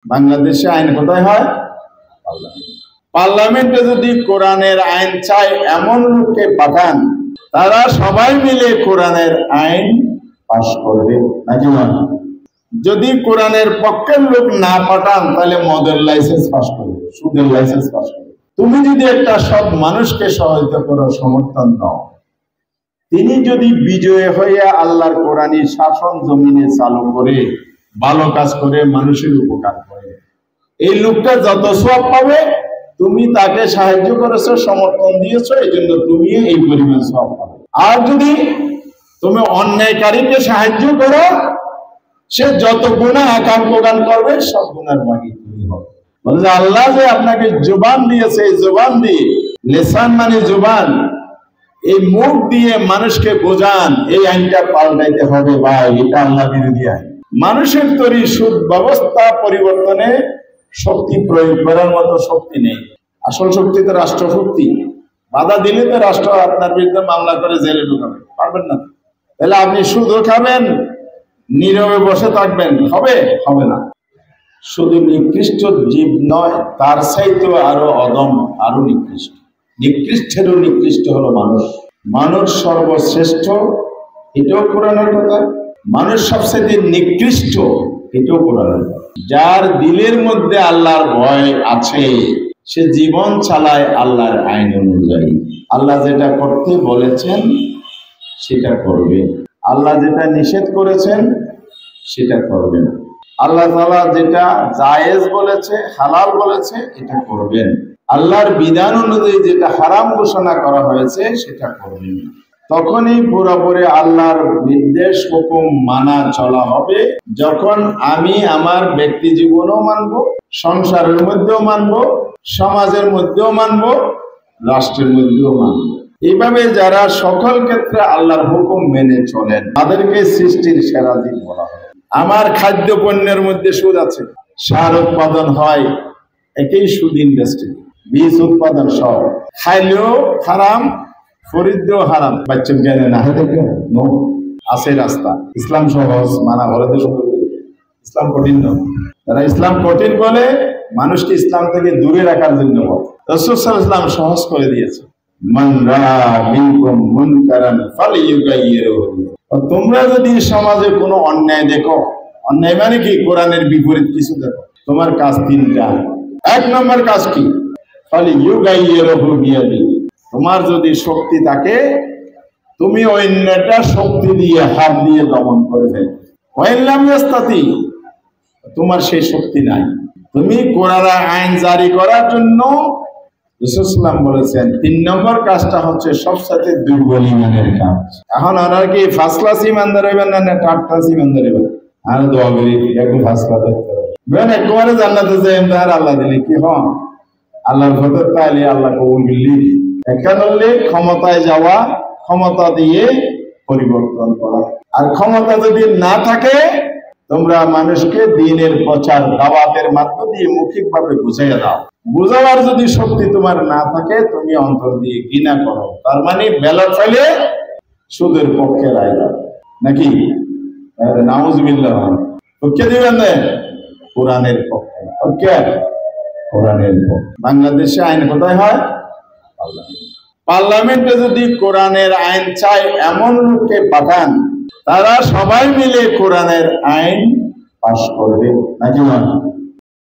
বাংলাদেশে আইন কোথায় হয়? পার্লামেন্টে যদি কোরআনের আইন চায় এমন লোককে পাঠান, তারা সবাই মিলে কোরআনের আইন পাশ করবে, নাকি না? যদি কোরআনের পক্ষের লোক না পাঠান, তাহলে মদের লাইসেন্স পাশ করবে, সুদের লাইসেন্স পাশ করবে। তুমি যদি একটা সব মানুষকে সহায়তা করো, সমর্থন দাও, তিনি যদি বিজয় হইয়া আল্লাহর কোরআনী শাসন জমিনে চালু করে ভালো কাজ করে মানুষের উপকার করে, এই লোকটা যত সওয়াব পাবে, তুমি তাকে সাহায্য করেছো, সমর্থন দিয়েছো, এই জন্য তুমি এই পরিমাণ সওয়াব পাবে। আর যদি তুমি অন্যায়কারীকে সাহায্য করো, সে যত গুনাহ আকাম প্রদান করবে সব গুনার ভাগী তুমি হবে। বলে যে আল্লাহ যে আপনাকে জবান দিয়েছে, এই জবান দিয়ে, লিসান মানে জবান, এই মুখ দিয়ে মানুষকে বোঝান, এই আইনটা পাল্টাইতে হবে ভাই, এটা আল্লাহ বিরোধী আইন। মানুষের তৈরি সুদ ব্যবস্থা পরিবর্তনে শক্তি প্রয়োগ করার মতো শক্তি নেই। আসল শক্তি তো রাষ্ট্র শক্তি। বাধা দিলে তো রাষ্ট্র আপনার বিরুদ্ধে মামলা করে জেলে ঢুকাবে, পারবেন না। তাহলে আপনি সুদও খাবেন, নীরবে বসে থাকবেন, হবে? হবে না। শুধু নিকৃষ্ট জীব নয়, তার চাইতেও আরো অদম, আরো নিকৃষ্ট, নিকৃষ্টেরও নিকৃষ্ট হলো মানুষ। মানুষ সর্বশ্রেষ্ঠ, এটাও কোরআনের কথা। মানুষ সবচেয়ে নিকৃষ্ট, এটাও কোরআনের কথা। যার দিলের মধ্যে আল্লাহর ভয় আছে, সে জীবন চালায় আল্লাহর আইন অনুযায়ী। আল্লাহ যেটা করতে বলেছেন সেটা করবে, আল্লাহ যেটা নিষেধ করেছেন সেটা করবে না। আল্লাহ তাআলা যেটা জায়েজ বলেছে, হালাল বলেছে, এটা করবেন। আল্লাহর বিধান অনুযায়ী যেটা হারাম ঘোষণা করা হয়েছে সেটা করবেন। তখনই পুরোপুরি আল্লাহর নির্দেশ হুকুম মানা চলা হবে, যখন আমি আমার ব্যক্তি জীবনেও মানব, সংসারের মধ্যেও মানব, সমাজের মধ্যেও মানব, রাষ্ট্রের মধ্যেও মানব। এইভাবে যারা সকল ক্ষেত্রে আল্লাহর হুকুম মেনে চলেন, তাদেরকে সৃষ্টির সেরা জীব বলা হয়। আমার খাদ্য পণ্যের মধ্যে সুদ আছে, সার উৎপাদন হয়, একেই সুদ ইন্ডাস্ট্রি, বীজ উৎপাদন সব, খাইলেও হারাম, ফরিদেও হারাম। বাচ্চা জ্ঞানে না আছে রাস্তা। ইসলাম সহজ, মানা বলে তো শুধু ইসলাম কঠিন নয়। তারা ইসলাম কঠিন বলে মানুষকে ইসলাম থেকে দূরে রাখার জন্য বলে। রাসূল সাল্লাল্লাহু আলাইহি ওয়াসাল্লাম সহজ করে দিয়েছে। মান রাআ মিনকুম মুনকারান ফালইয়ুগাইয়িরহু। তোমরা যদি সমাজে কোনো অন্যায় দেখো, অন্যায় মানে কি? কোরআনের বিপরীত কিছু দেখো, তোমার কাজ তিনটা। এক নম্বর কাজ কি? ফালইয়ুগাইয়িরহু বিয়াদিহি। তোমার যদি শক্তি থাকে, তুমি অন্যটা শক্তি দিয়ে, হাত দিয়ে দমন করে ফেলো। ওয়া ইল্লাম ইয়াস্তাতি, তোমার সেই শক্তি নাই। তুমি কোরআনের আইন জারি করার জন্য রাসূল সাল্লাল্লাহু আলাইহি ওয়াসাল্লাম বলেছেন ৩ নম্বর কাজটা হচ্ছে সবচেয়ে দুর্বল ইমানের কাজ। এখন ওনার কি ফার্স্ট ক্লাস ইমানদার হইবেন না থার্ড ক্লাস ইমানদার হইবেন? আর দোয়া করি একটু ফার্স্ট ক্লাস হইতে হবে। বেন একবারে জান্নাতে যাই এমদার আল্লাহ দিলে কি হন? আল্লাহর ভেতর তাইলে আল্লাহ কবুল করলি। একানলে ক্ষমতায় যাওয়া, ক্ষমতা দিয়ে পরিবর্তন করা। আর ক্ষমতা যদি না থাকে, তোমরা মানুষকে দ্বীনের প্রচার, দাওয়াতের মাধ্য দিয়ে মৌখিকভাবে বুঝাইয়া দাও। বুঝাবার যদি শক্তি তোমার না থাকে, তুমি অন্তর দিয়ে ঘৃণা করো, তার মানে ব্যালট ফেলে সুদের পক্ষে রায় দাও, নাকি? নাউজুবিল্লাহ। পক্ষে দিবেন না কোরআনের পক্ষে, পক্ষে কোরআনের পক্ষে। বাংলাদেশে আইন কোথায় হয়? পার্লামেন্টে যদি কোরআনের আইন চায় এমন লোককে পাঠান, তারা সবাই মিলে কোরআনের আইন পাশ করবে, নাকি না?